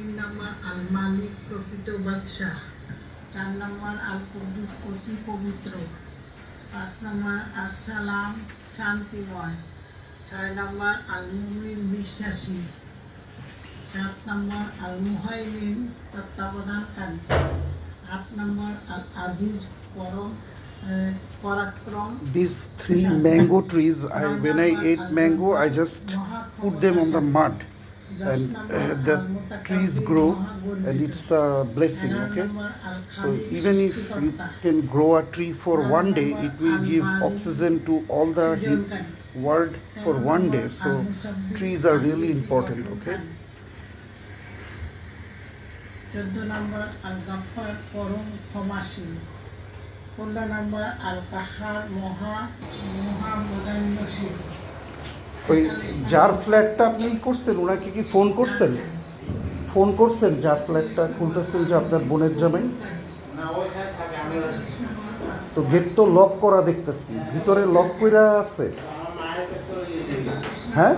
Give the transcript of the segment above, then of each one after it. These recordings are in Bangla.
তিন নম্বর আল মালিক প্রকৃত বাদশাহ, চার নম্বর আল কুদ্দুস অতি পবিত্র, পাঁচ নম্বর আসসালাম শান্তিময়, ছয় নম্বর আল মুমিন বিশ্বাসী, সাত নম্বর আল মুহাইমিন তত্ত্বাবধানকারী, আট নম্বর আল Aziz পরাক্রম। These three mango trees, when I ate mango, I just put them on the mud and the trees grow and it's a blessing, okay? So even if you can grow a tree for one day, it will give oxygen to all the world for one day. So trees are really important, okay? 14 নম্বর আল গাফফার পরম ক্ষমাশীল, 15 নম্বর আল কাহার মহামদান্যশীল। ওই যার ফ্ল্যাটটা আপনি করছেন ওনাকে কি ফোন করছেন যার ফ্ল্যাটটা খুলতেছেন যে আপনার বোনের জামাই? তো গেট তো লক করা দেখতেছি, ভিতরে লক কইরা আছে। হ্যাঁ,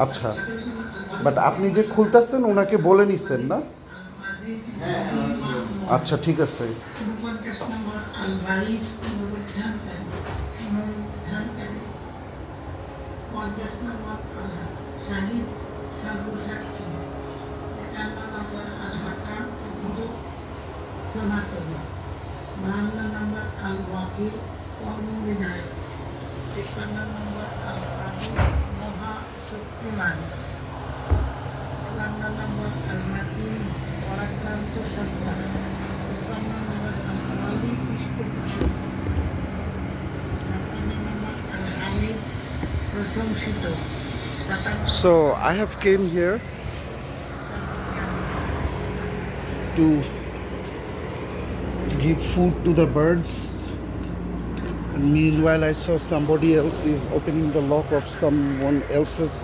আচ্ছা, বাট আপনি যে খুলতেছেন ওনাকে বলে নিচ্ছেন না? আচ্ছা, ঠিক আছে। 49 নম্বর আল বাইস পুনরুদ্ধারকারী, 50 নম্বর আল শাহিদ সর্বসাক্ষী, 51 নম্বর আল হাকাম সনাতন, 52 নম্বর আল ওয়াকিল কর্মবিধায়ক, 53 নম্বর আল কাদির মহাশক্তিমান, 54 নম্বর আল মাকিন পরাক্রান্ত সত্তা, 55 নম্বর আল ওয়ালি পৃষ্ঠপোষক, 56 নম্বর আল হামিদ প্রশংসিত। So I have came here to give food to the birds. And meanwhile, I saw somebody else is opening the lock of someone else's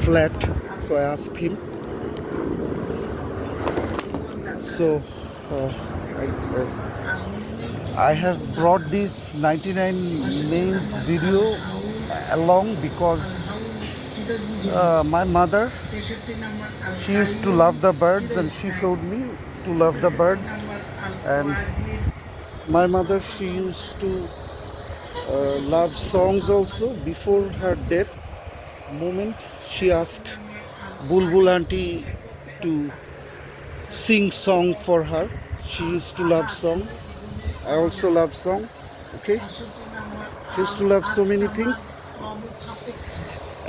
flat. So I asked him. So I have brought this 99 names video along because my mother, she used to love the birds and she showed me to love the birds. And my mother, she used to love songs also. Before her death moment, she asked Bulbul auntie to sing song for her. She used to love song. I also love song, okay? She used to love so many things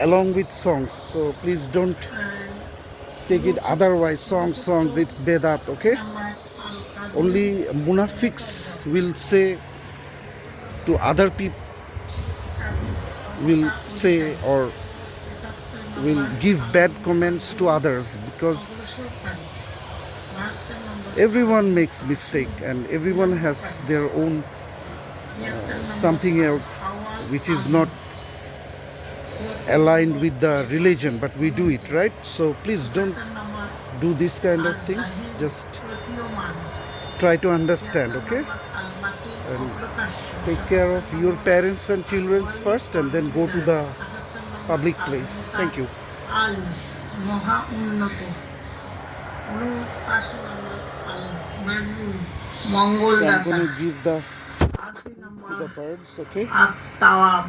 along with songs. So please don't take it otherwise. Songs, it's Bedat, okay? Only munafiqs will say to other people, will say or will give bad comments to others, because everyone makes mistake and everyone has their own something else which is not aligned with the religion, but we do it, right? So please don't do this kind of things. Just try to understand, okay? And take care of your parents and children first and then go to the public place. Thank you. আল মহা উন্নত, 49 নম্বর আল মঙ্গল So I'm data, going to give 80 number the birds, okay? আত-তাওয়াব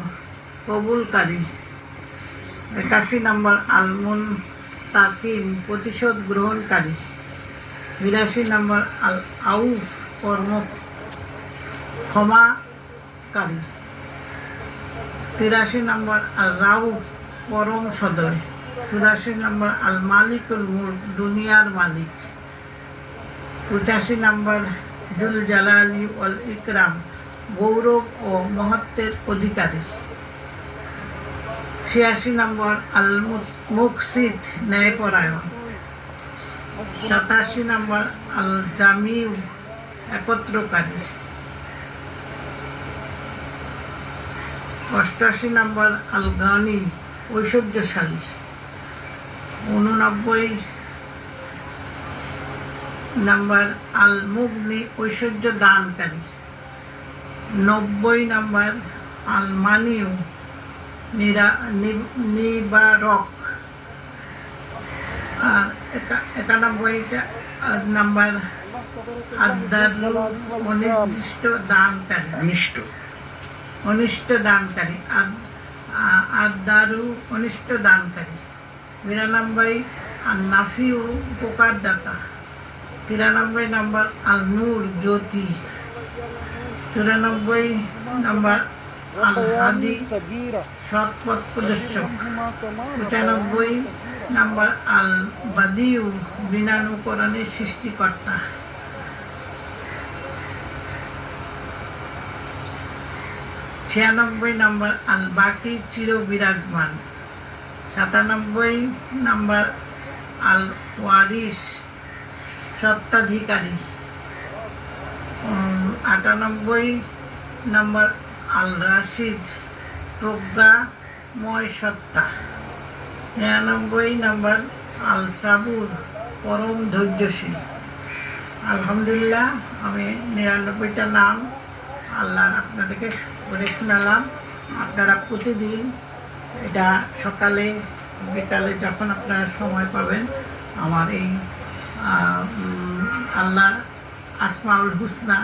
কবুলকারী, 81 নম্বর আল মুনতাকিম প্রতিশোধ গ্রহণকারী, 82 নম্বর আল আউফ ক্ষমাকারী, 83 নম্বর আল রাউফ পরম সদয়, 84 নম্বর আল মালিকুল মুলক দুনিয়ার মালিক, 85 নম্বর জুল জালালি ওয়াল ইকরাম গৌরব ও মহত্বের অধিকারী, 86 নম্বর আল মুকসিত ন্যায়পরায়ণ, 87 নম্বর আল জামিউ একত্রকারী, 88 নম্বর আল গানি ঐশ্বর্যশালী, 89 নম্বর আল মুগনি ঐশ্বর্য দানকারী, 90 নম্বর আল মানিউ নিবারক। আর 91 নাম্বার আদারু অনির্দিষ্ট দানকারী, অনিষ্ট দানকারী, আদারু অনিষ্ট দানকারী। 92 আর নাফিউ উপকারদাতা। 93 নাম্বার আল নূর জ্যোতি। 94 নাম্বার আল হাদি সৎ পথ প্রদর্শক। 95 নাম্বার আল বাদিউ বিনানুকরণের সৃষ্টিকর্তা। 96 নাম্বার আল বাকি চির বিরাজমান। 97 নাম্বার আল ওয়ারিস সত্ত্বাধিকারী। 98 নাম্বার আল রাশিদ প্রজ্ঞাময় সত্তা। 93 নাম্বার আল সাবুর পরম ধৈর্যশীল। আলহামদুলিল্লাহ, আমি 99টা নাম আল্লাহর আপনাদেরকে বলে শোনালাম। আপনারা প্রতিদিন এটা সকালে বিকালে যখন আপনারা সময় পাবেন আমার এই আল্লাহ আসমাউল হুসনা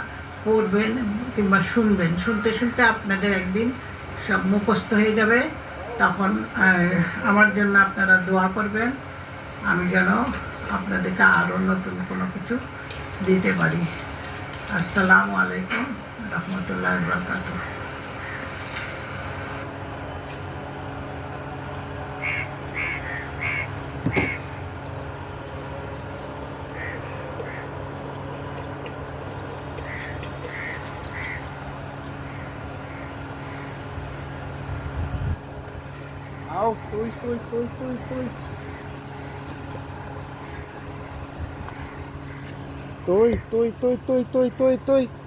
পড়বেন কিংবা শুনবেন। শুনতে শুনতে আপনাদের একদিন সব মুখস্থ হয়ে যাবে। তখন আমার জন্য আপনারা দোয়া করবেন, আমি যেন আপনাদেরকে আরও নতুন কোনো কিছু দিতে পারি। আসসালামু আলাইকুম রহমতুল্লাহ বারাকাতুহু। Au, tôi. Tôi.